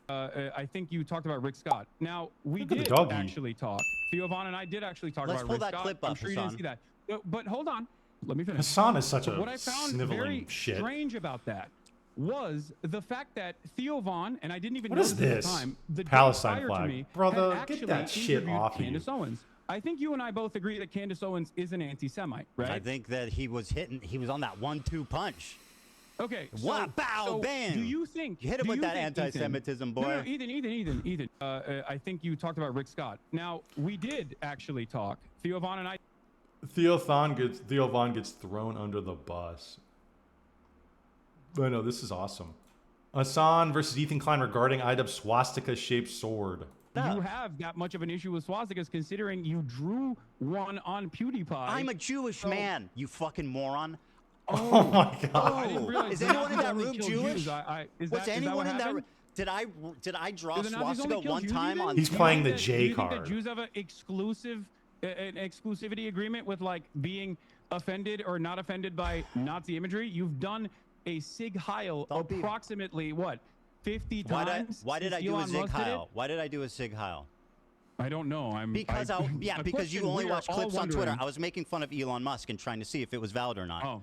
I think you talked about Rick Scott. Now, we did actually talk. Theo Von and I did actually talk about Rick Scott. Let's pull that clip up, I'm sure Hasan. you didn't see that. But hold on. Let me finish. Hasan is such a what I found very strange about that was the fact that Theo Von, and I didn't even know this at the time, the Palestine day prior flag. to me, Brother, had get that actually shit off Candace you. Owens. I think you and I both agree that Candace Owens is an anti-Semite, right? I think that he was on that 1-2 punch. Okay. Wow, bow, bam. Do you think you hit him with that anti-Semitism, boy? No, Ethan. I think you talked about Rick Scott. Now, we did actually talk. Theo Von and I. Theo Von gets thrown under the bus. I know, this is awesome. Hasan versus Ethan Klein regarding IDUB's swastika-shaped sword. You have that much of an issue with swastikas, considering you drew one on PewDiePie. I'm a Jewish man, you fucking moron. Oh my God! Oh, is anyone in that room Jewish? Was anyone in that room? Did I draw swastika one time on? He's playing the J card. Do you think that Jews have an exclusivity agreement with like being offended or not offended by Nazi imagery? You've done a Sig Heil approximately what 50 times. Why did I do a Sig Heil? Why did I do a Sig Heil? I don't know. Because you only watch clips on Twitter. I was making fun of Elon Musk and trying to see if it was valid or not. Oh,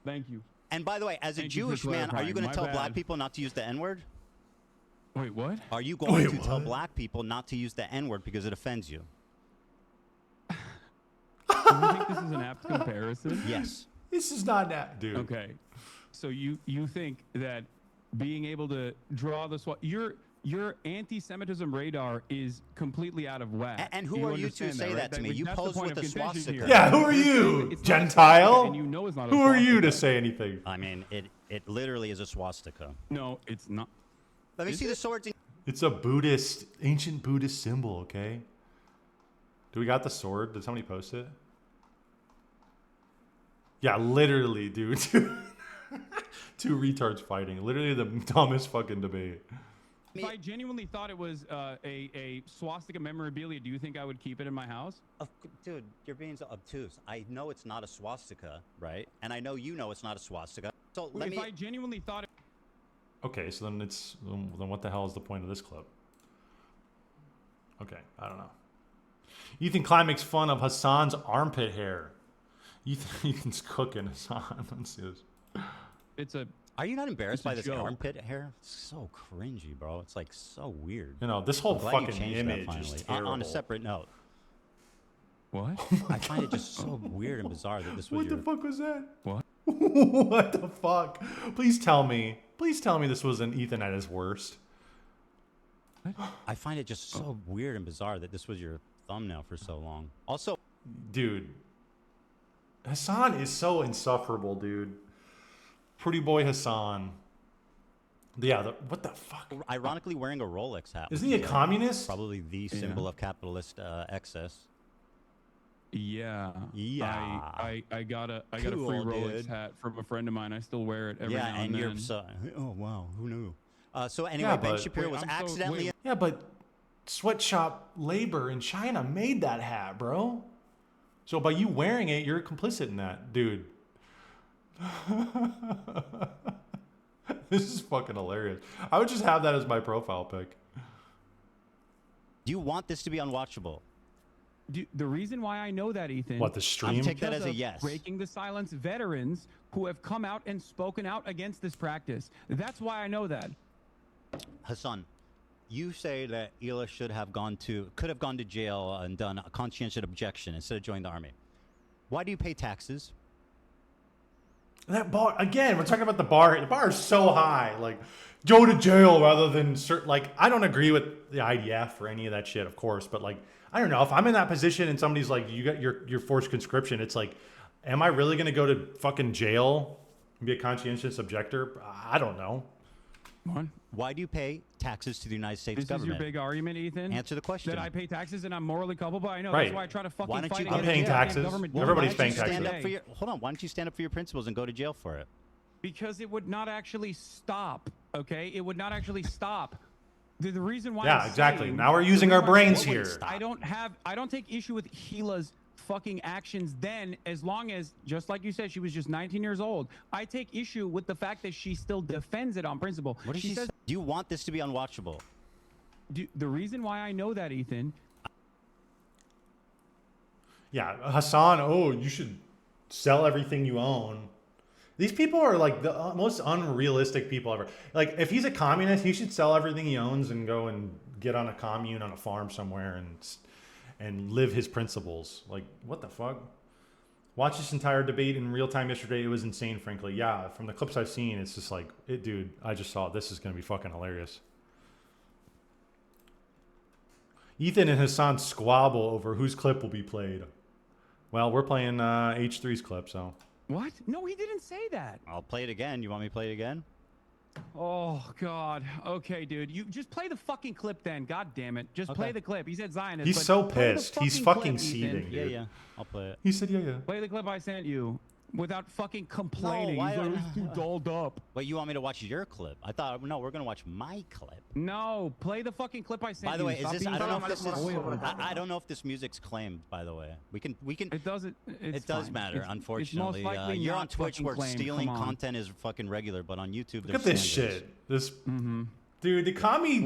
thank you. And by the way, as a Jewish man, are you going to tell black people not to use the N-word? Wait, what? Are you going to tell black people not to use the N-word because it offends you? Do you think this is an apt comparison? Yes. This is not that, dude. Okay. So you think that being able to draw the your anti-Semitism radar is completely out of whack. And who are you to say that to me? You pose with a swastika. Yeah, who are you, Gentile? And you know it's not who are you to say anything? I mean, it literally is a swastika. No, it's not. Let me see the swords. It's a ancient Buddhist symbol, okay? Do we got the sword? Did somebody post it? Yeah, literally, dude. Two retards fighting. Literally the dumbest fucking debate. If I genuinely thought it was a swastika memorabilia, do you think I would keep it in my house? Dude, you're being so obtuse. I know it's not a swastika, right? And I know you know it's not a swastika. So if I genuinely thought it... Okay, so then then what the hell is the point of this clip? Okay, I don't know. Ethan Klein makes fun of Hasan's armpit hair. Ethan's cooking Hasan. Let's see this. Are you not embarrassed by this armpit hair? It's so cringy, bro. It's like so weird. You know, this whole fucking image is terrible. On a separate note. What? I find it just so weird and bizarre that this was What the fuck was that? What? What the fuck? Please tell me this wasn't Ethan at his worst. I find it just so weird and bizarre that this was your thumbnail for so long. Also, dude, Hasan is so insufferable, dude. Pretty boy Hasan. Yeah, what the fuck? Ironically wearing a Rolex hat. Isn't he a communist? Probably the symbol of capitalist excess. Yeah. Yeah. I got a free Rolex hat from a friend of mine. I still wear it every now and then. You're oh wow, who knew? So anyway, Ben Shapiro was accidentally. Yeah, but sweatshop labor in China made that hat, bro. So by you wearing it, you're complicit in that, dude. This is fucking hilarious. I would just have that as my profile pic. Do you want this to be unwatchable? The reason why I know that, Ethan... What, the stream? Take that as a yes. Breaking the Silence veterans who have come out and spoken out against this practice. That's why I know that. Hasan, you say that Ela could have gone to jail and done a conscientious objection instead of joining the army. Why do you pay taxes? That bar, again, we're talking about the bar. The bar is so high. Like, go to jail rather than, like, I don't agree with the IDF or any of that shit, of course. But, like, I don't know. If I'm in that position and somebody's like, you got your forced conscription, it's like, am I really going to go to fucking jail and be a conscientious objector? I don't know. What? Why do you pay taxes to the United States government? This is your big argument, Ethan? Answer the question. That I pay taxes and I'm morally culpable? I know. Right. That's why I try to fucking fight. I'm paying taxes. Everybody's paying taxes. Hold on. Why don't you stand up for your principles and go to jail for it? Because it would not actually stop, okay? It would not actually stop. The reason why Yeah, exactly. Now we're using our brains here. I don't take issue with Gila's fucking actions then, as long as, just like you said, she was just 19 years old. I take issue with the fact that she still defends it on principle. What she says? Do you want this to be unwatchable? The reason why I know that, Ethan. Yeah, Hasan. Oh, you should sell everything you own. These people are like the most unrealistic people ever. Like, if he's a communist, he should sell everything he owns and go and get on a commune on a farm somewhere and live his principles. Like, what the fuck? Watch this entire debate in real time yesterday. It was insane, frankly. Yeah, from the clips I've seen, it's just like, dude, I just saw it. This is going to be fucking hilarious. Ethan and Hassan squabble over whose clip will be played. Well, we're playing H3's clip, so. What? No, he didn't say that. I'll play it again. You want me to play it again? Oh, God. Okay, dude. You just play the fucking clip then. God damn it. Just play the clip. He said Zionist. He's so pissed. He's fucking seething, dude. Yeah. I'll play it. He said, yeah. Play the clip I sent you without fucking complaining. No, He's like, too dolled up. Wait, you want me to watch your clip? I thought, no, we're going to watch my clip. No, play the fucking clip I sent you. By the way, is this, I don't know if this is, spoiled. I don't know if this music's claimed, by the way. We can. It doesn't. It does matter, it's unfortunately. most likely you're not on Twitch fucking where claimed. stealing Come on. content is fucking regular, but on YouTube, Look at there's this standards. shit. This, dude, the commie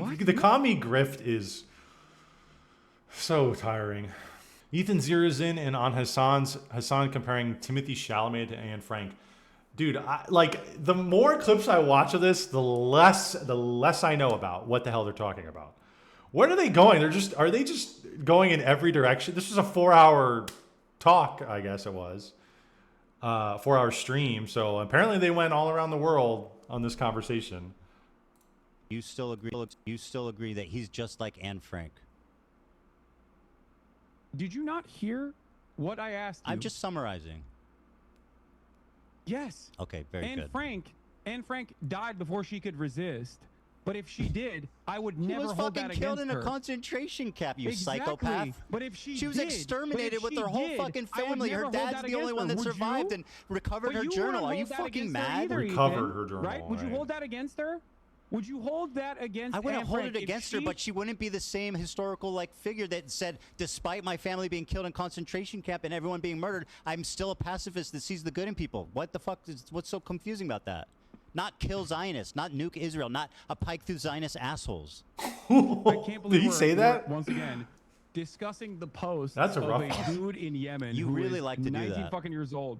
grift is so tiring. Ethan zeroes in and on Hasan comparing Timothy Chalamet to Anne Frank. Dude, like, the more clips I watch of this, the less I know about what the hell they're talking about. Where are they going? Are they just going in every direction? This was a 4-hour talk, I guess it was. 4-hour stream. So apparently they went all around the world on this conversation. You still agree that he's just like Anne Frank? Did you not hear what I asked you? I'm just summarizing. Yes. Okay, very good. Anne Frank died before she could resist. But if she did, I would never hold that against her. She was fucking killed in a concentration camp, you psychopath. But if she was did, exterminated with her whole fucking family. Her dad's the only one that survived and recovered her journal. Are you fucking mad? Recovered her journal. Right? Would you hold that against her? Would you hold that against I wouldn't Anne hold Frank it against her, but she wouldn't be the same historical like figure that said, despite my family being killed in concentration camp and everyone being murdered, I'm still a pacifist that sees the good in people. What the fuck what's so confusing about that? Not kill Zionists, not nuke Israel, not a pike through Zionist assholes. I can't believe Did he say that? Once again, discussing the post That's a of rough a dude in Yemen You who really is like to do 19 that. fucking years old.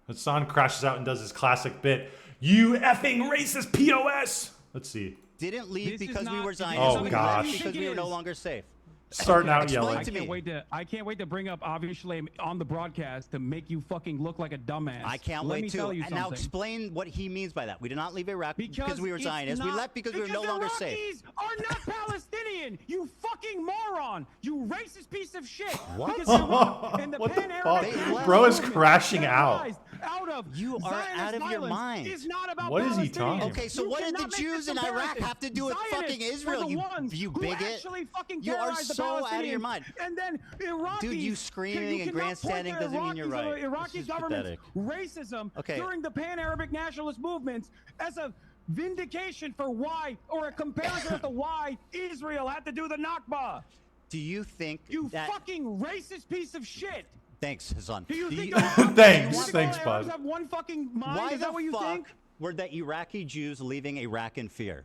Hassan crashes out and does his classic bit. You effing racist POS! Let's see. Didn't leave This is because we not- were Zionists. Oh, we gosh. left because we were no longer safe. Starting out Explain yelling. to I can't wait to bring up obviously on the broadcast to make you fucking look like a dumbass. I can't Let wait me to. tell you And now something. explain what he means by that. We did not leave Iraq because we were it's Zionists. We not- left because we were no longer safe. Iraqis are not Palestinian. You fucking moron. You racist piece of shit. What? Because Iraq and the What the Pan-Arabic fuck? movement Bro is that crashing out. arised out of You are Zionist out of your violence mind. Is not about What is he Palestinians. talking Okay, so You what did the cannot make Jews this in Iraq comparison. have to do with Zionists fucking were Israel, the you ones who bigot? actually fucking You are terrorized the so out of your Palestinians. mind. And then Iraqis, Dude, you screaming you and cannot point grandstanding to doesn't mean you're Iraqis or right. Iraqi This is government's pathetic. racism Okay. during the Pan-Arabic nationalist movements as a vindication for why, or a comparison as to why Israel had to do the Nakba. Do you think You that... fucking racist piece of shit. Thanks, Hasan. Do you think Thanks, all bud. Arabs have one fucking mind? Why Is that the what you fuck think? were the Iraqi Jews leaving Iraq in fear?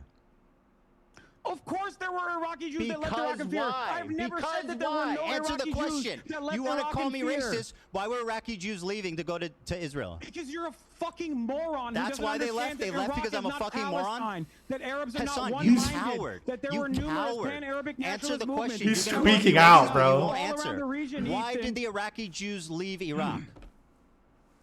Of course there were Iraqi Jews that left Iraq Because in fear. why? I've never Because said that there why? were no Answer Iraqi the question. Jews that left You want to Iraq call in me fear. racist? Why were Iraqi Jews leaving to go to Israel? Because you're a fucking moron. That's who doesn't why they understand left? They that left Iraq because is I'm a not fucking moron? Palestine, that Arabs are Hassan, not you one-minded. coward. That there You were numerous coward. Pan-Arabic Answer nationalist the movements. question. He's You're gonna speaking run out, your bro. mouth, you All won't around answer. the region, Why Ethan. did the Iraqi Jews leave Iraq?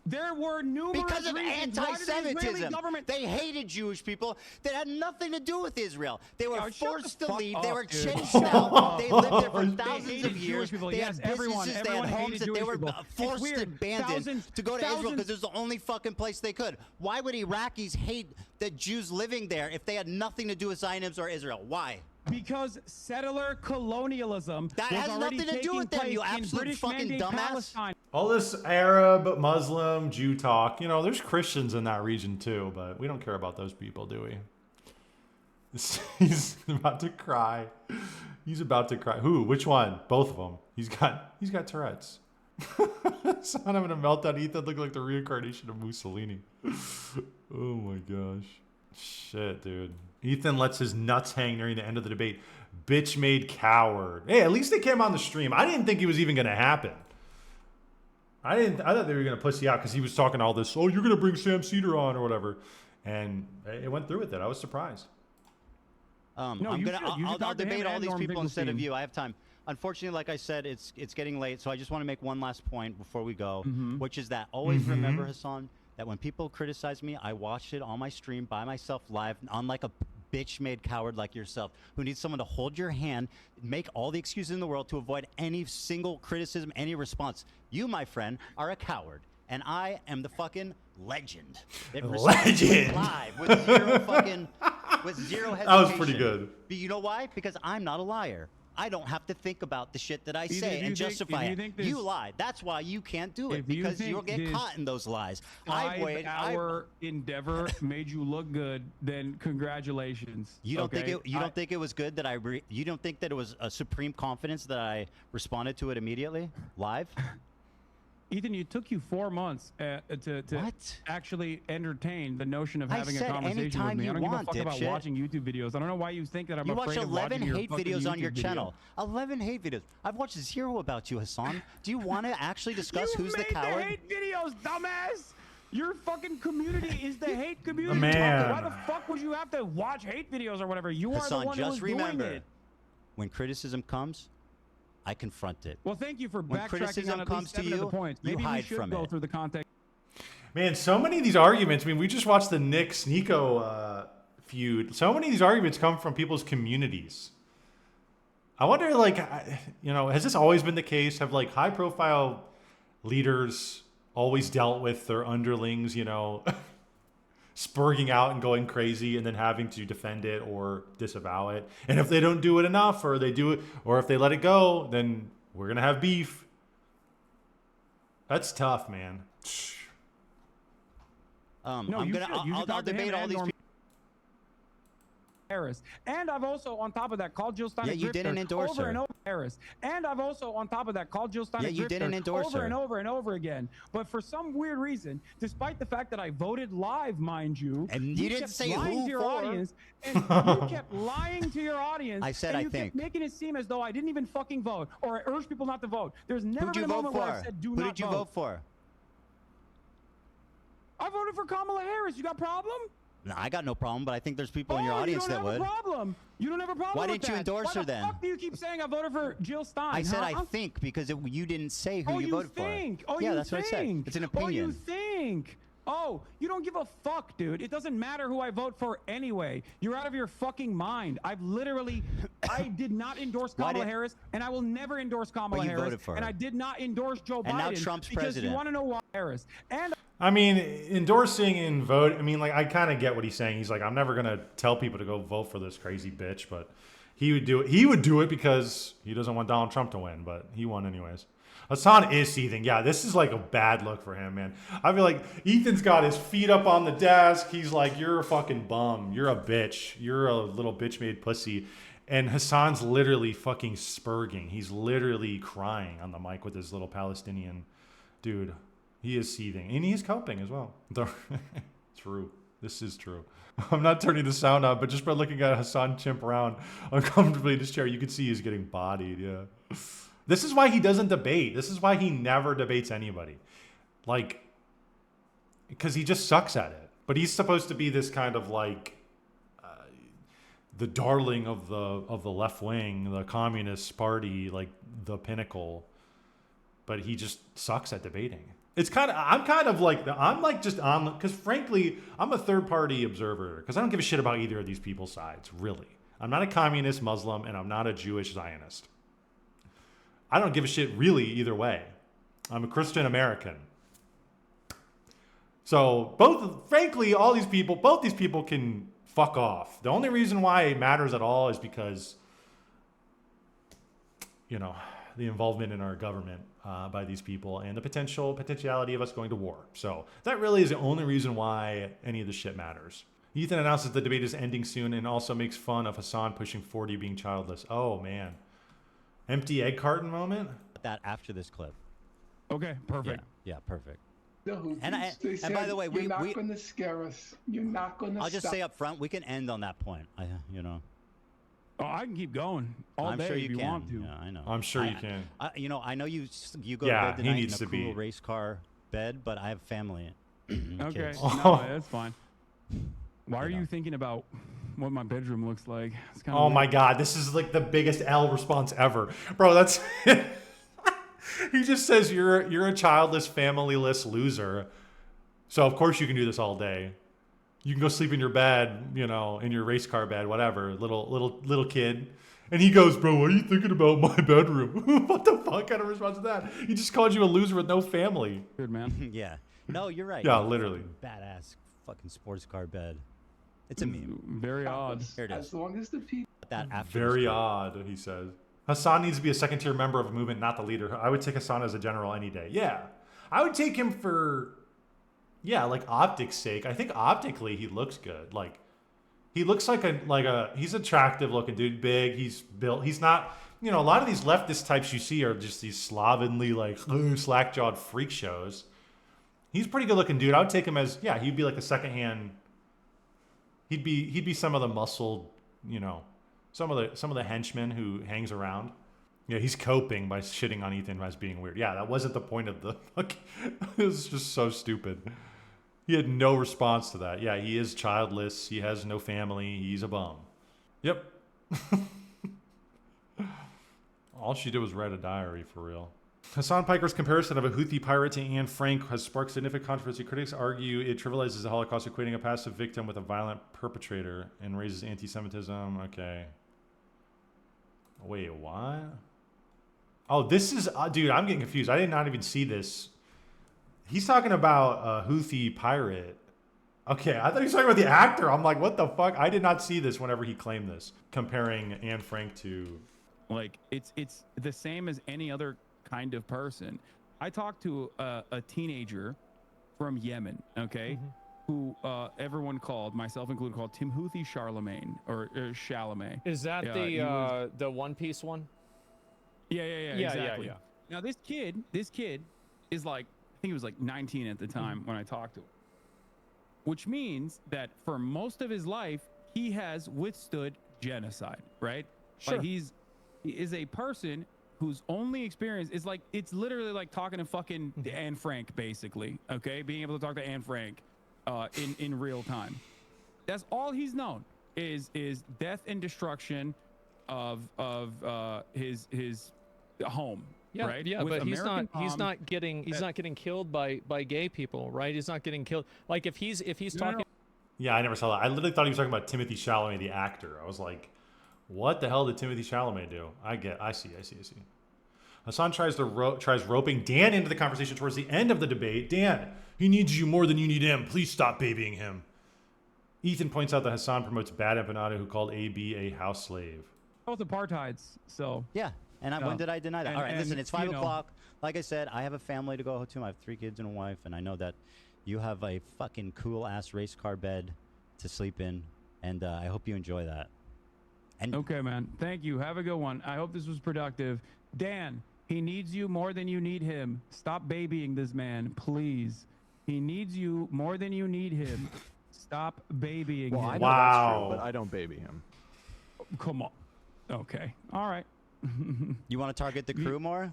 There were numerous Because of reasons. Why did the Israeli anti-Semitism. government- They hated Jewish people that had nothing to do with Israel. They were Oh, shut forced the to fuck leave. up, They were dude. chased out. They lived there for They thousands hated of years. Jewish people. They Yes, had everyone businesses, they had homes hated that they Jewish were people. It's forced weird. and abandoned to go to Israel Thousands- because it was the only fucking place they could. Why would Iraqis hate the Jews living there if they had nothing to do with Zionism or Israel? Why? Because settler colonialism That was has already nothing to do taking with them, place you in absolute British fucking Mandate dumbass. Palestine. All this Arab, Muslim, Jew talk, you know, there's Christians in that region too, but we don't care about those people, do we? He's about to cry. He's about to cry. Who? Which one? Both of them. He's got Tourette's. Son having a meltdown. Ethan looked like the reincarnation of Mussolini. Oh my gosh. Shit, dude. Ethan lets his nuts hang nearing the end of the debate. Bitch made coward. Hey, at least they came on the stream. I didn't think it was even going to happen. I thought they were going to pussy out because he was talking all this, oh, you're going to bring Sam Cedar on or whatever. And it went through with it. I was surprised. I'll debate all these people instead of you. I have time. Unfortunately, like I said, it's getting late, so I just want to make one last point before we go, which is that always remember, Hasan, that when people criticize me, I watch it on my stream by myself live, unlike a bitch-made coward like yourself, who needs someone to hold your hand, make all the excuses in the world to avoid any single criticism, any response. You, my friend, are a coward, and I am the fucking legend. Legend! Live with zero fucking, with zero hesitation. That was pretty good. But you know why? Because I'm not a liar. I don't have to think about the shit that I say and justify it. You lied. That's why you can't do it, because you'll get caught in those lies. 5-hour endeavor made you look good, then congratulations. You don't think you don't think it was good that you don't think that it was a supreme confidence that I responded to it immediately live? Ethan, it took you 4 months to actually entertain the notion of having a conversation with me. I don't give a fuck about watching YouTube videos. I don't know why you think that I'm afraid of watching your fucking YouTube videos. You watch 11 hate videos on your channel. 11 hate videos. I've watched 0 about you, Hasan. Do you want to actually discuss who's the coward? You made the hate videos, dumbass! Your fucking community is the hate community. Man. Why the fuck would you have to watch hate videos or whatever? You Hasan, are the one who's doing it. When criticism comes, I confront it. Well, thank you for when backtracking on at least 7 of the points. Maybe we should go through the context. Man, so many of these arguments, I mean, we just watched the Nick-Sneeko feud. So many of these arguments come from people's communities. I wonder, like, you know, has this always been the case? Have, like, high-profile leaders always dealt with their underlings, you know, spurging out and going crazy and then having to defend it or disavow it? And if they don't do it enough, or they do it, or if they let it go, then we're going to have beef. That's tough, man. No, I'll debate all these people. Harris. And I've also, on top of that, called Jill Stein you didn't endorse her. And over Harris. And I've also, on top of that, called Jill Stein you didn't endorse her. Over and over and over again. But for some weird reason, despite the fact that I voted live, mind you, and you didn't say who to your for. Audience, and you kept lying to your audience. I said, and I you think. kept making it seem as though I didn't even fucking vote, or I urged people not to vote. There's never been a moment where I said do not vote. Who did you vote for? I voted for Kamala Harris. You got a problem? No, I got no problem, but I think there's people in your audience that would. You don't have a problem. You don't have a problem. Why didn't you endorse her then? Why the fuck do you keep saying I voted for Jill Stein? I said I think because you didn't say who you voted for. Oh, yeah, that's what I said. It's an opinion. Oh, you think? Oh, you don't give a fuck, dude. It doesn't matter who I vote for anyway. You're out of your fucking mind. I did not endorse Kamala Harris, and I will never endorse Kamala Harris. Voted for her. And I did not endorse Joe Biden. And now Trump's president. Because you want to know why Harris. And I mean, endorsing and vote, I mean, like, I kind of get what he's saying. He's like, I'm never going to tell people to go vote for this crazy bitch, but he would do it. He would do it because he doesn't want Donald Trump to win, but he won anyways. Hasan is seething. Yeah, this is like a bad look for him, man. I feel like Ethan's got his feet up on the desk. He's like, you're a fucking bum. You're a bitch. You're a little bitch-made pussy. And Hasan's literally fucking spurging. He's literally crying on the mic with his little Palestinian dude. He is seething. And he's coping as well. True. This is true. I'm not turning the sound up, but just by looking at Hasan chimp around uncomfortably in his chair, you can see he's getting bodied. Yeah. This is why he doesn't debate. This is why he never debates anybody. Like, because he just sucks at it. But he's supposed to be this kind of like the darling of the left wing, the Communist Party, like the pinnacle. But he just sucks at debating. It's kind of, I'm like just on, because frankly, I'm a third party observer because I don't give a shit about either of these people's sides, really. I'm not a communist Muslim and I'm not a Jewish Zionist. I don't give a shit really either way. I'm a Christian American. So both these people can fuck off. The only reason why it matters at all is because, you know, the involvement in our government by these people and the potentiality of us going to war. So that really is the only reason why any of this shit matters. Ethan announces the debate is ending soon and also makes fun of Hasan pushing 40 being childless. Oh, man. Empty egg carton moment? That after this clip. Okay, perfect. Yeah, perfect. The Houthis, And they said, by the way, you're we not going to scare us. You're not going to I'll just say up front, we can end on that point. You know. Oh, I can keep going all I'm day sure if you can. want to. Yeah, I know. I'm sure you can. You know, I know you go Yeah, to bed he tonight needs in a to cool be. race car bed, but I have family. Okay, Kids. no, that's fine. Why are you thinking about what my bedroom looks like? It's kind of Oh my God, this is like the biggest L response ever, bro. That's he just says you're a childless, familyless loser. So of course you can do this all day. You can go sleep in your bed, you know, in your race car bed, whatever, little kid. And he goes, bro, what are you thinking about my bedroom? What the fuck kind of response is that? He just called you a loser with no family. good, man. Yeah. No, you're right. Yeah, You know, literally. Badass fucking sports car bed. It's a meme. Very odd. Here it is. As long as the people. That after Very this- odd, he says. Hassan needs to be a second-tier member of a movement, not the leader. I would take Hassan as a general any day. Yeah. I would take him for, like optics sake. I think optically he looks good. Like, he looks like he's attractive looking dude, big. He's built. He's not, you know, a lot of these leftist types you see are just these slovenly, like, slack-jawed freak shows. He's a pretty good looking dude. I would take him as, yeah, he'd be like a second-hand. He'd be some of the muscled, you know, some of the henchmen who hangs around. Yeah, he's coping by shitting on Ethan as being weird. Yeah, that wasn't the point of the. It was just so stupid. He had no response to that. Yeah, he is childless. He has no family. He's a bum. Yep. All she did was write a diary for real. Hassan Piker's comparison of a Houthi pirate to Anne Frank has sparked significant controversy. Critics argue it trivializes the Holocaust, equating a passive victim with a violent perpetrator, and raises anti-Semitism. Okay. Wait, what? Oh, this is... dude, I'm getting confused. I did not even see this. He's talking about a Houthi pirate. Okay, I thought he was talking about the actor. I'm like, what the fuck? I did not see this whenever he claimed this, comparing Anne Frank to... Like, it's the same as any other kind of person. I talked to a teenager from Yemen, okay, who everyone called, myself included, called Timothy Charlemagne or Chalamet. Is that the One Piece one? Yeah, exactly. Yeah. Now this kid is like, I think he was like 19 at the time when I talked to him, which means that for most of his life he has withstood genocide, right? Sure. Like he is a person whose only experience is like, it's literally like talking to fucking Anne Frank, basically. Okay, being able to talk to Anne Frank in real time. That's all he's known is death and destruction of his home. Yeah, right? yeah, With but American he's bombs not getting killed by gay people, right? He's not getting killed. Like if he's talking. Yeah, I never saw that. I literally thought he was talking about Timothy Chalamet, the actor. I was like, what the hell did Timothy Chalamet do? I see. Hassan tries roping Dan into the conversation towards the end of the debate. Dan, he needs you more than you need him. Please stop babying him. Ethan points out that Hassan promotes bad empanada who called AB a house slave. both apartheids, so Yeah. And when did I deny that? And- All right, listen, and, it's 5 you know- o'clock. Like I said, I have a family to go to. I have 3 kids and a wife, and I know that you have a fucking cool-ass race car bed to sleep in, and I hope you enjoy that. And okay, man. Thank you. Have a good one. I hope this was productive. Dan, he needs you more than you need him. Stop babying this man, please. He needs you more than you need him. Stop babying Well, him. I know that's true, but I don't baby him. Come on. Okay. All right. you want to target the crew more?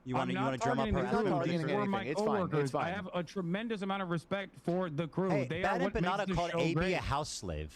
You I'm want not to drum up targeting the harassment? crew. targeting These were anything. my It's fine. It's coworkers. I fine. have a tremendous amount of respect for the crew. Hey, They Bad are what makes Empanada the called show AB great. a house slave.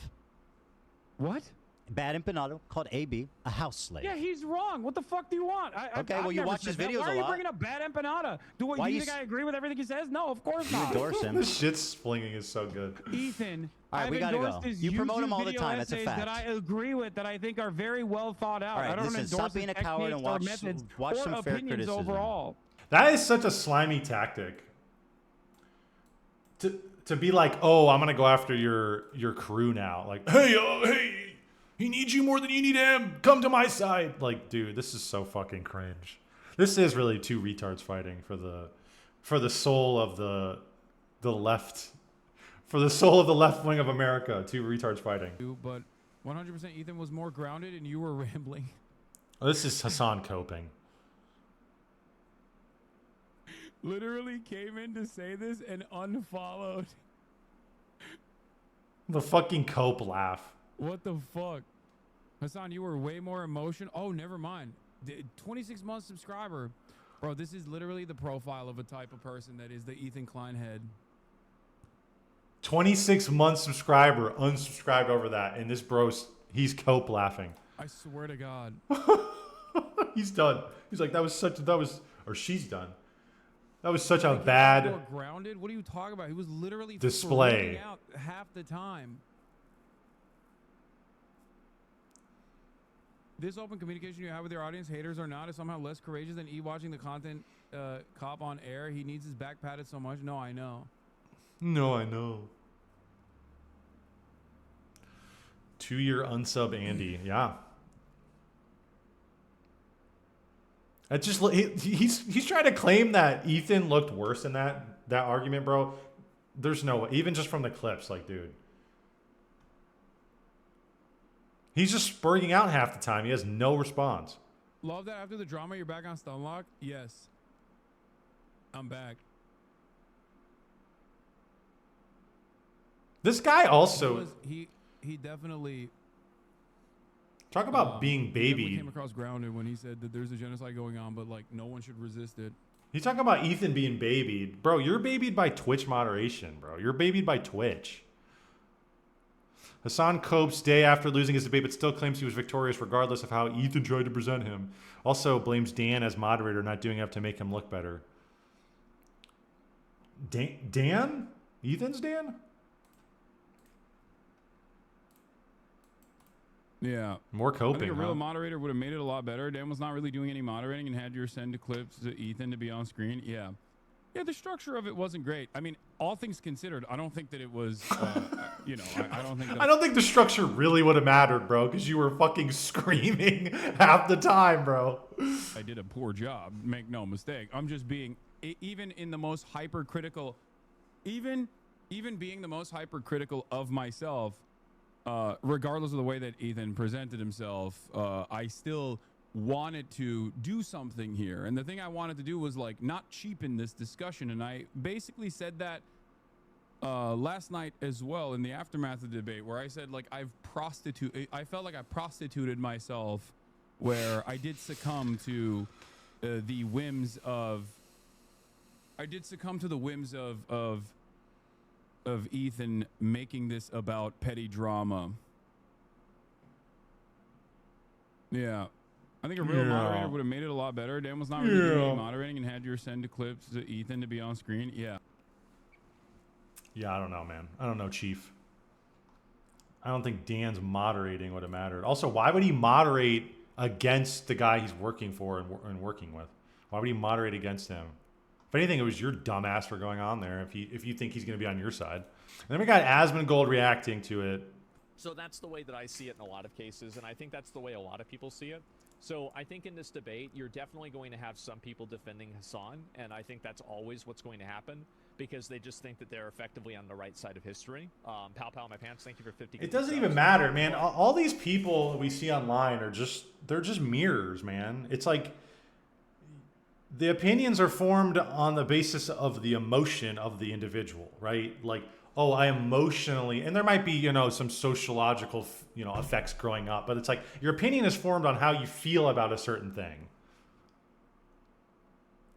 What? Bad Empanada called AB a house slave. Yeah, he's wrong. What the fuck do you want? Okay, well, I've you never watch his said that. videos Why a are you lot. bringing up Bad Empanada? Why you you think I agree with everything he says? No, of course You not. endorse him. The shit slinging is so good. Ethan, All right, I've we gotta endorsed go. his You promote YouTube him all the video time, that's a essays fact. that I agree with, that I think are very well thought out. All right, I don't listen, endorse stop being his a coward and techniques or watch methods watch or some fair opinions criticism. overall. That is such a slimy tactic. To be like, oh, I'm gonna go after your crew now. Like, hey, he needs you more than you need him. Come to my side. Like, dude, this is so fucking cringe. This is really 2 retards fighting for the soul of the left, for the soul of the left wing of America. 2 retards fighting. But 100% Ethan was more grounded and you were rambling. Oh, this is Hassan coping. literally came in to say this and unfollowed. The fucking cope laugh. What the fuck? Hasan, you were way more emotional. Oh, never mind. 26 month subscriber. Bro, this is literally the profile of a type of person that is the Ethan Klein head. 26-month subscriber unsubscribed over that, and this bro's he's cope laughing. I swear to God. He's done. He's like, or she's done. That was such a bad More grounded. What are you talking about? He was literally display freaking out half the time. This open communication you have with your audience, haters or not, is somehow less courageous than watching the content cop on air. He needs his back patted so much. No, I know. No, I know. 2-year unsub Andy. Yeah. It just he's trying to claim that Ethan looked worse in that argument, bro. There's no way. Even just from the clips, like, dude. He's just spurting out half the time. He has no response. Love that after the drama, you're back on Stunlock? Yes. I'm back. This guy also... He definitely... Talk about being baby. He came across grounded when he said that there's a genocide going on, but, like, no one should resist it. He's talking about Ethan being babied. Bro, you're babied by Twitch moderation, bro. You're babied by Twitch. Hasan copes day after losing his debate, but still claims he was victorious regardless of how Ethan tried to present him. Also blames Dan as moderator, not doing enough to make him look better. Dan? Ethan's Dan? Yeah. More coping. I think a real moderator would have made it a lot better. Dan was not really doing any moderating and had your send clips to Ethan to be on screen. Yeah. Yeah, the structure of it wasn't great. I mean, all things considered, I don't think that it was, you know, I don't think that... I don't think the structure really would have mattered, bro, because you were fucking screaming half the time, bro. I did a poor job, make no mistake. I'm just being, even in the most hypercritical, even being the most hypercritical of myself, regardless of the way that Ethan presented himself, I still wanted to do something here. And the thing I wanted to do was, like, not cheapen this discussion. And I basically said that last night as well in the aftermath of the debate, where I said, like, I felt like I prostituted myself, where I did succumb to the whims of Ethan making this about petty drama. Yeah. I think a real moderator would have made it a lot better. Dan was not really doing any moderating and had your send clips to Ethan to be on screen. Yeah. Yeah, I don't know, man. I don't know, Chief. I don't think Dan's moderating would have mattered. Also, why would he moderate against the guy he's working for and working with? Why would he moderate against him? If anything, it was your dumbass for going on there if you think he's going to be on your side. And then we got Asmongold reacting to it. So that's the way that I see it in a lot of cases, and I think that's the way a lot of people see it. So I think in this debate, you're definitely going to have some people defending Hasan, and I think that's always what's going to happen, because they just think that they're effectively on the right side of history. Pow Pow My Pants, thank you for 50. It doesn't even matter, man. All these people we see online are they're just mirrors, man. It's like the opinions are formed on the basis of the emotion of the individual, right? Like, oh, I emotionally, and there might be, you know, some sociological, you know, effects growing up, but it's like your opinion is formed on how you feel about a certain thing.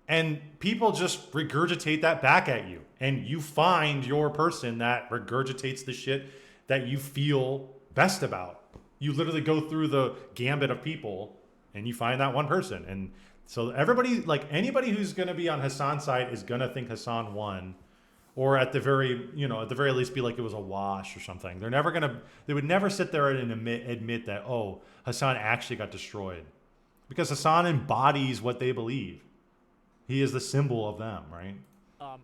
And people just regurgitate that back at you. And you find your person that regurgitates the shit that you feel best about. You literally go through the gambit of people and you find that one person. And so everybody, like anybody who's going to be on Hasan's side is going to think Hasan won. Or at the very least be like it was a wash or something. They would never sit there and admit that, oh, Hasan actually got destroyed. Because Hasan embodies what they believe. He is the symbol of them, right?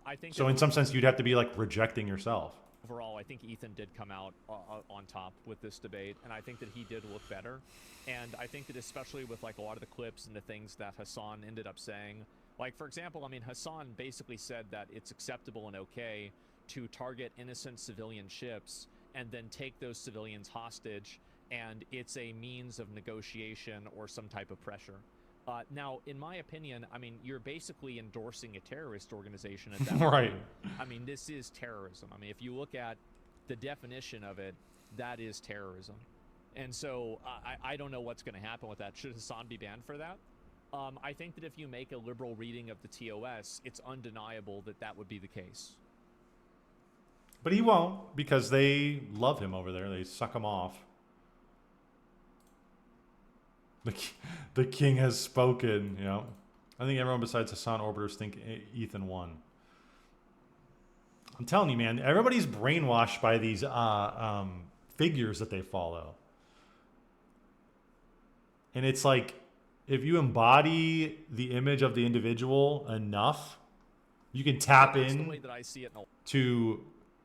I think so in some sense, you'd have to be like rejecting yourself. Overall, I think Ethan did come out on top with this debate, and I think that he did look better. And I think that especially with like a lot of the clips and the things that Hasan ended up saying, like, for example, I mean, Hasan basically said that it's acceptable and okay to target innocent civilian ships and then take those civilians hostage, and it's a means of negotiation or some type of pressure. Now, in my opinion, I mean, you're basically endorsing a terrorist organization at that point. Right. I mean, this is terrorism. I mean, if you look at the definition of it, that is terrorism. And so I don't know what's going to happen with that. Should Hasan be banned for that? I think that if you make a liberal reading of the TOS, it's undeniable that that would be the case. But he won't, because they love him over there. They suck him off. The king has spoken, you know. I think everyone besides Hasan orbiters think Ethan won. I'm telling you, man, everybody's brainwashed by these figures that they follow. And it's like, if you embody the image of the individual enough, you can tap That's in the way that I see it. to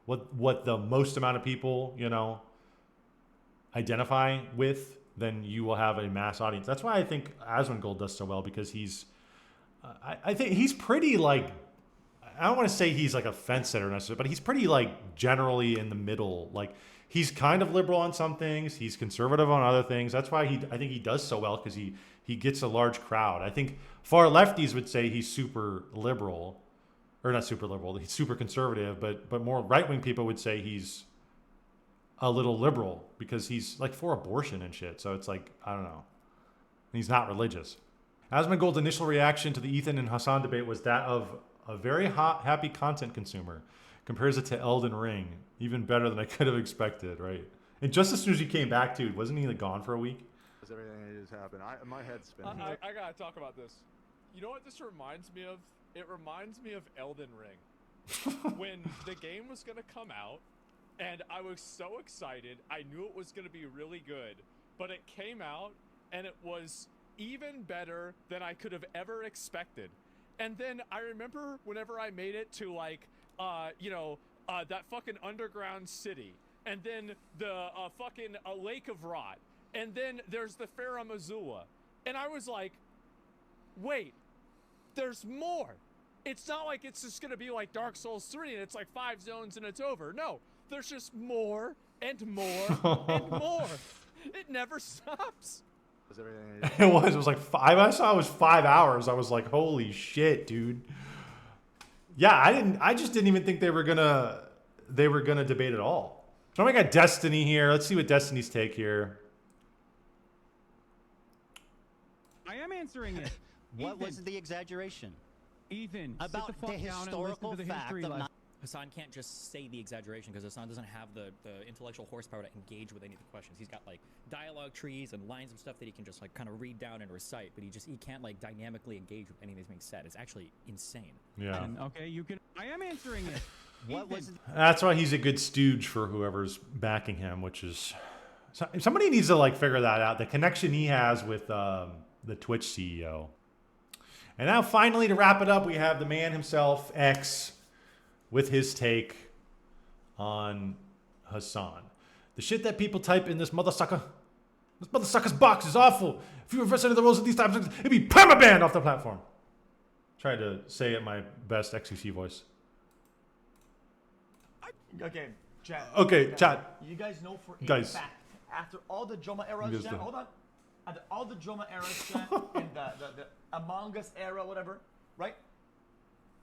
what the most amount of people, you know, identify with, then you will have a mass audience. That's why I think Asmongold does so well, because he's, I think he's pretty like, I don't want to say he's like a fence sitter necessarily, but he's pretty like generally in the middle. Like he's kind of liberal on some things, he's conservative on other things. That's why I think he does so well, because he gets a large crowd. I think far lefties would say he's super liberal, or not super liberal, he's super conservative, but more right-wing people would say he's a little liberal, because he's like for abortion and shit. So it's like, I don't know. He's not religious. Asmongold's initial reaction to the Ethan and Hasan debate was that of a very happy content consumer. Compares it to Elden Ring. Even better than I could have expected, right? And just as soon as he came back, dude, wasn't he like gone for a week? Everything that just happened. My head's spinning. I gotta talk about this. You know what this reminds me of? It reminds me of Elden Ring. When the game was gonna come out, and I was so excited, I knew it was gonna be really good, but it came out, and it was even better than I could have ever expected. And then I remember whenever I made it to like, that fucking underground city, and then the fucking Lake of Rot, and then there's the Farah Missoula, and I was like, wait, there's more. It's not like it's just gonna be like Dark Souls 3 and it's like 5 zones and it's over. No, there's just more and more and more. It never stops. It was like 5. I saw it was 5 hours. I was like, holy shit, dude. Yeah, I just didn't even think they were gonna debate at all. So we got Destiny here. Let's see what Destiny's take here. I am answering it. What was the exaggeration? Ethan, About sit the the fuck down historical and listen to the fact history of lesson. not. Hasan can't just say the exaggeration because Hasan doesn't have the intellectual horsepower to engage with any of the questions. He's got like dialogue trees and lines of stuff that he can just like kind of read down and recite, but he can't like dynamically engage with anything that's being said. It's actually insane. Yeah. And, okay, you can. I am answering it. What was? That's why he's a good stooge for whoever's backing him, which is somebody needs to like figure that out. The connection he has with the Twitch CEO. And now finally, to wrap it up, we have the man himself, X, with his take on Hasan. The shit that people type in this mothersucker's box is awful. If you reverse any of the rules at these times, it'd be permabanned off the platform. Tried to say it my best XQC voice. Okay, chat. Okay, chat. You guys know for a Guys. fact, after all the Joma era You guys chat, don't. hold on. After all the Joma era chat and the Among Us era, whatever, right?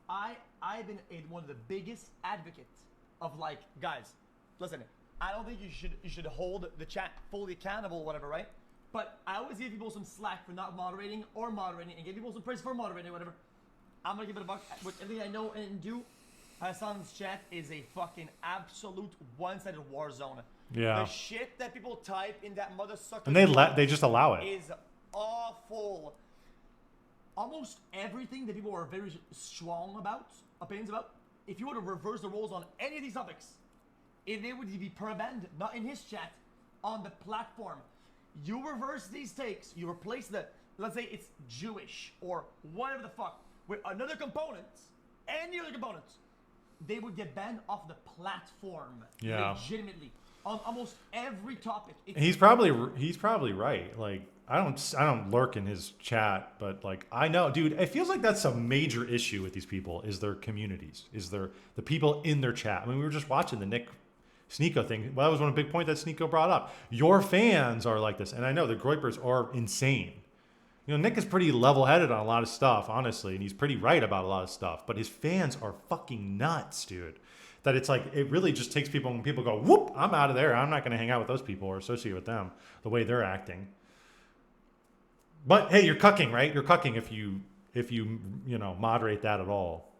I've been one of the biggest advocates of like, guys, listen, I don't think you should hold the chat fully accountable or whatever, right? But I always give people some slack for not moderating or moderating and give people some praise for moderating or whatever. I'm gonna give it a buck with everything I know and do. Hasan's chat is a fucking absolute one-sided war zone. Yeah. The shit that people type in that motherfucker. And they just allow it. Is awful. Almost everything that people are very strong about, opinions about, if you were to reverse the roles on any of these topics, if they would be permabanned, not in his chat, on the platform. You reverse these takes, you replace let's say it's Jewish or whatever the fuck, with another component, any other components, they would get banned off the platform. Yeah. Legitimately. On almost every topic. He's probably right. Like I don't lurk in his chat, but like I know, dude, it feels like that's a major issue with these people is their communities, is the people in their chat. I mean, we were just watching the Nick Sneeko thing. Well, that was one big point that Sneeko brought up. Your fans are like this, and I know the Groypers are insane. You know, Nick is pretty level-headed on a lot of stuff, honestly, and he's pretty right about a lot of stuff. But his fans are fucking nuts, dude. That it's like, it really just takes people when people go, whoop, I'm out of there. I'm not going to hang out with those people or associate with them the way they're acting. But hey, you're cucking, right? You're cucking if you you know, moderate that at all.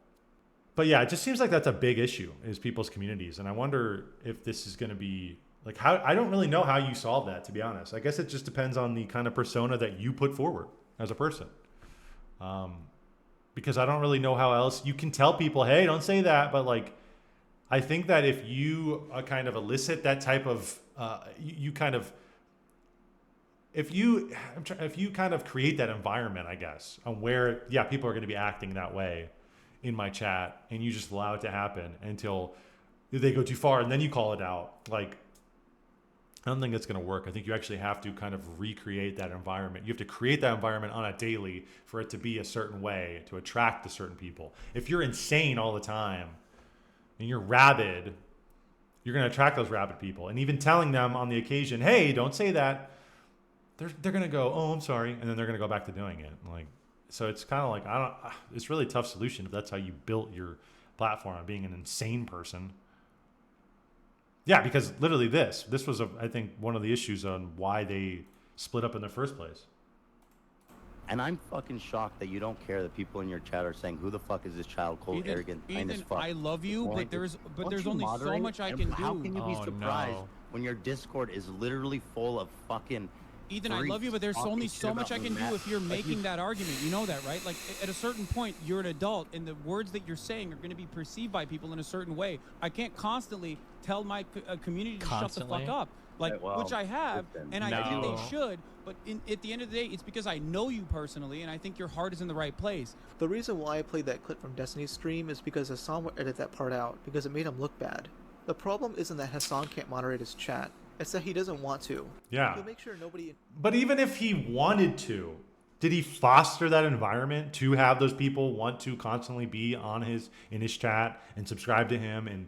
But yeah, it just seems like that's a big issue, is people's communities. And I wonder if this is going to be like, how, I don't really know how you solve that, to be honest. I guess it just depends on the kind of persona that you put forward as a person. Because I don't really know how else you can tell people, hey, don't say that. But like, I think that if you kind of elicit that type of, if you kind of create that environment, I guess, on where, yeah, people are going to be acting that way in my chat, and you just allow it to happen until they go too far, and then you call it out. Like, I don't think that's going to work. I think you actually have to kind of recreate that environment. You have to create that environment on a daily for it to be a certain way, to attract a certain people. If you're insane all the time and you're rabid, you're going to attract those rabid people. And even telling them on the occasion, hey, don't say that, they're going to go, oh, I'm sorry. And then they're going to go back to doing it. Like, so it's kind of like, it's really a tough solution if that's how you built your platform, on being an insane person. Yeah, because literally this was, I think, one of the issues on why they split up in the first place. And I'm fucking shocked that you don't care that people in your chat are saying, who the fuck is this child, cold, arrogant, as fuck. I love you, but there's only so much I can do. How can you be surprised when your Discord is literally full of fucking... Ethan, I love you, but there's only so much I can do if you're making that argument. You know that, right? Like, at a certain point, you're an adult, and the words that you're saying are going to be perceived by people in a certain way. I can't constantly tell my community to shut the fuck up, like, which I have, and I think they should. But at the end of the day, it's because I know you personally, and I think your heart is in the right place. The reason why I played that clip from Destiny's stream is because Hasan would edit that part out, because it made him look bad. The problem isn't that Hasan can't moderate his chat. It's that he doesn't want to. Yeah. He'll make sure nobody... But even if he wanted to, did he foster that environment to have those people want to constantly be in his chat and subscribe to him and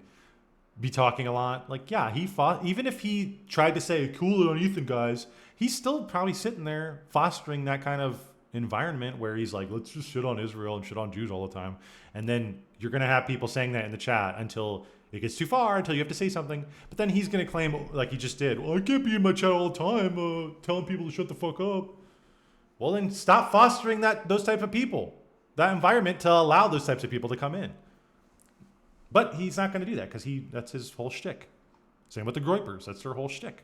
be talking a lot? Like, yeah, even if he tried to say, cool it on Ethan, guys, he's still probably sitting there fostering that kind of environment where he's like, let's just shit on Israel and shit on Jews all the time. And then you're going to have people saying that in the chat until it gets too far, until you have to say something. But then he's going to claim, like he just did, well, I can't be in my chat all the time telling people to shut the fuck up. Well, then stop fostering those type of people, that environment, to allow those types of people to come in. But he's not going to do that because that's his whole shtick. Same with the Groypers. That's their whole shtick.